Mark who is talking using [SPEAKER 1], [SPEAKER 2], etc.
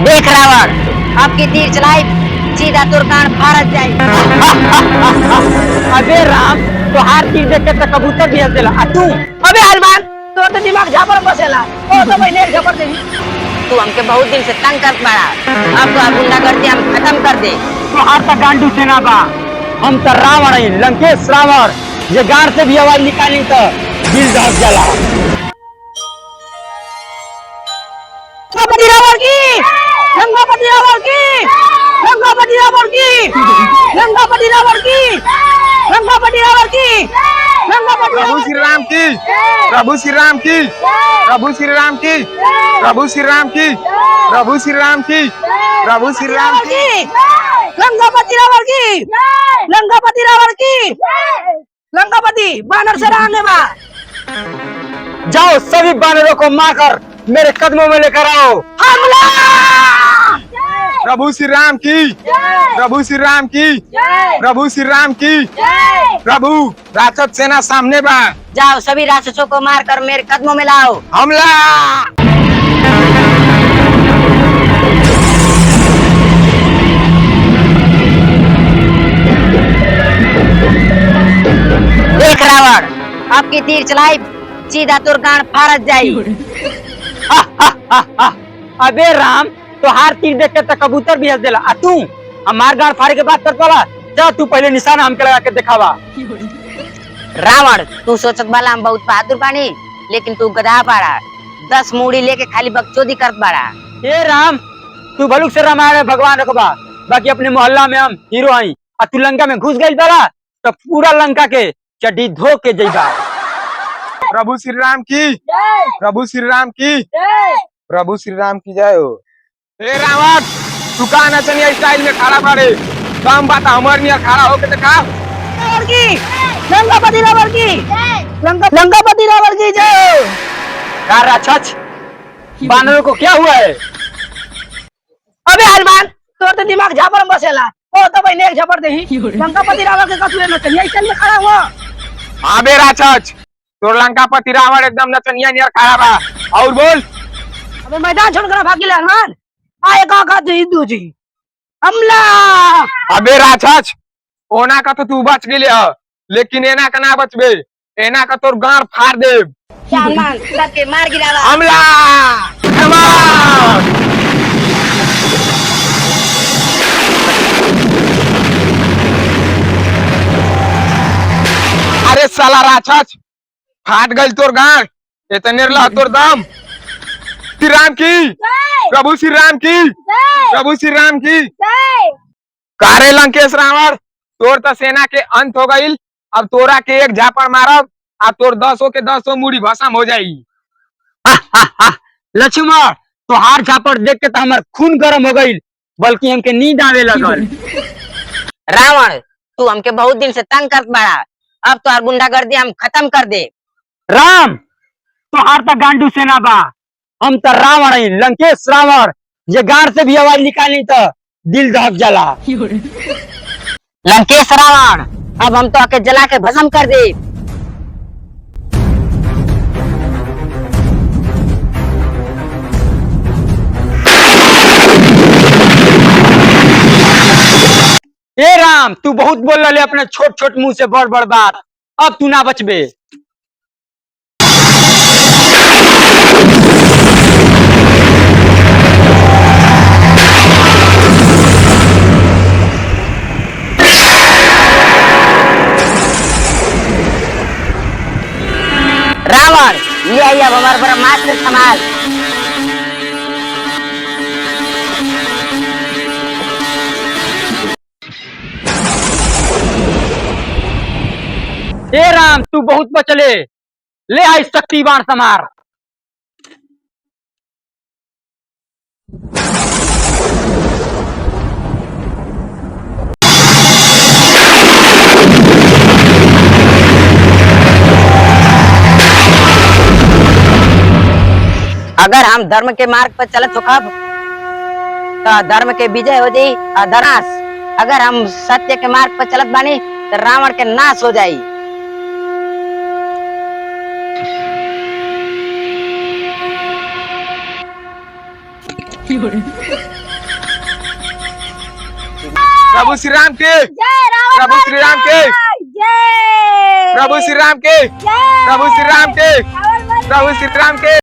[SPEAKER 1] देख रावण, आपकी तीर चलाई सीधा तुरकान भारत जाई।
[SPEAKER 2] अबे राम, तो हार तीर देख के तो कबूतर भी हंस देला। तू
[SPEAKER 1] अबे हनुमान, तो दिमाग झापर बसेला ओ तो भाई नेक झपर दे। तू हमके बहुत दिन से तंग कर पड़ा, अब तो गुंडागर्दी हम खत्म कर दे।
[SPEAKER 2] तो हार तक गांडू सेना बा, हम तो रावण है, लंकेश रावण। ये गांड से भी आवाज निकाली तो दिल दहक जाला।
[SPEAKER 1] लंकापति रावण की, लंकापति रावण की, लंकापति रावण की, लंकापति रावण की, लंकापति रावण की, लंकापति।
[SPEAKER 3] प्रभु श्री राम की, प्रभु श्री राम की, प्रभु श्री राम की, प्रभु श्री राम की, प्रभु श्री राम की, प्रभु श्री राम की,
[SPEAKER 1] लंकापति रावण की, लंकापति रावण की, लंकापति बानर से आने बा।
[SPEAKER 2] जाओ सभी बानरों को मारकर मेरे कदमों में लेकर आओ।
[SPEAKER 1] हमला!
[SPEAKER 3] प्रभु श्री राम की, प्रभु श्री राम की, प्रभु श्री राम की, प्रभु राक्षस सेना सामने बा।
[SPEAKER 1] जाओ सभी राक्षसों को मारकर मेरे कदमों में लाओ।
[SPEAKER 3] हमला!
[SPEAKER 1] देख रावण, आपकी तीर चलाई सीधा तुरकान भारत जाई।
[SPEAKER 2] अबे राम, तो हार तीर देख के तो कबूतर भी हंस देला। तू हमार गांड फाड़े के बात करता ला। जा तू पहले निशाना हमके लगा के दिखावा।
[SPEAKER 1] रावण, तू सोचत बाला हम बहुत बहादुर बानी, लेकिन तू गधा बाड़ा। 10 मूड़ी लेके खाली बकचोदी करत बाड़ा।
[SPEAKER 2] ए राम, तू भलुक से रामायण में भगवान रखबा, बाकी अपने मोहल्ला में हम हीरो हई। तू लंका में घुस गई बाला तो पूरा लंका के चड्डी धो के जइबा।
[SPEAKER 3] प्रभु श्री राम की, प्रभु श्री राम की, प्रभु श्री राम की जय हो। ए रावण, तू का नचनिया स्टाइल में खड़ा बाड़े, कम बात हमर नियर खड़ा होके देखा।
[SPEAKER 1] रावण की, लंकापति रावण की, लंकापति रावण की जय।
[SPEAKER 2] यार राक्षस, बानरों को क्या हुआ है?
[SPEAKER 1] अबे हनुमान, तोर तो दिमाग झापर में बसेला ओ तो भाई नेक झपर दे। लंकापति रावण के कतुए नचनिया स्टाइल में खड़ा हुआ।
[SPEAKER 3] हाँ बे राक्षस, तोर लंकापति रावण एकदम नचनिया नियर खड़ा बा। और बोल।
[SPEAKER 1] अबे मैदान छोड़कर भाग गेले हनुमान। आए का खाते हिंदू जी, हमला!
[SPEAKER 3] अबे राक्षस, ओना का तो तू बच गेले ह, लेकिन एना का ना बचबे। एना का तोर गांड फाड़ देब।
[SPEAKER 1] हनुमान सबके मार गिरावा।
[SPEAKER 3] हमला! हमला! अरे साला राक्षस, फाट गई तोर गांड, इतने रहा तोर दम। श्री राम की, प्रभु श्री राम की, प्रभु श्री राम की। कारे लंकेश रावण, तोर तो सेना के अंत हो गई। अब तोरा के एक झापड़ मारब, अब तोर 10 के 10 मूड़ी भस्म हो जाएगी।
[SPEAKER 2] लक्ष्मण, तो हार झापड़ देख के तो हमार खून गर्म हो गई, बल्कि हमके नींद आवे लगल।
[SPEAKER 1] रावण, तू हमके बहुत दिन से तंग करत बाड़ा, अब तो गुंडागर्दी हम खत्म कर दे।
[SPEAKER 2] राम, तो हार तक गांडू सेना बा, हम तो रावण है, लंकेश रावण। ये गांड से भी आवाज निकाली तो दिल दहक जाला।
[SPEAKER 1] लंकेश रावण, अब हम तो आके जला के भस्म कर दे।
[SPEAKER 2] ए राम, तू बहुत बोल रहे अपने छोट छोट मुंह से बड़ बड़ बात। अब तू ना बचबे।
[SPEAKER 1] रावण, ये आई अब हमारा ब्रह्मास्त्र संभाल।
[SPEAKER 2] ए राम, तू बहुत बचले, ले आई शक्तिवान समार।
[SPEAKER 1] अगर हम धर्म के मार्ग पर चलत हो कब तो धर्म के विजय हो जाई और धनाश। अगर हम सत्य के मार्ग पर चलत बानी तो रावण के नाश हो जाई।
[SPEAKER 3] प्रभु श्री राम की प्रभु श्री राम की प्रभु श्री राम की प्रभु श्री राम की प्रभु श्री राम की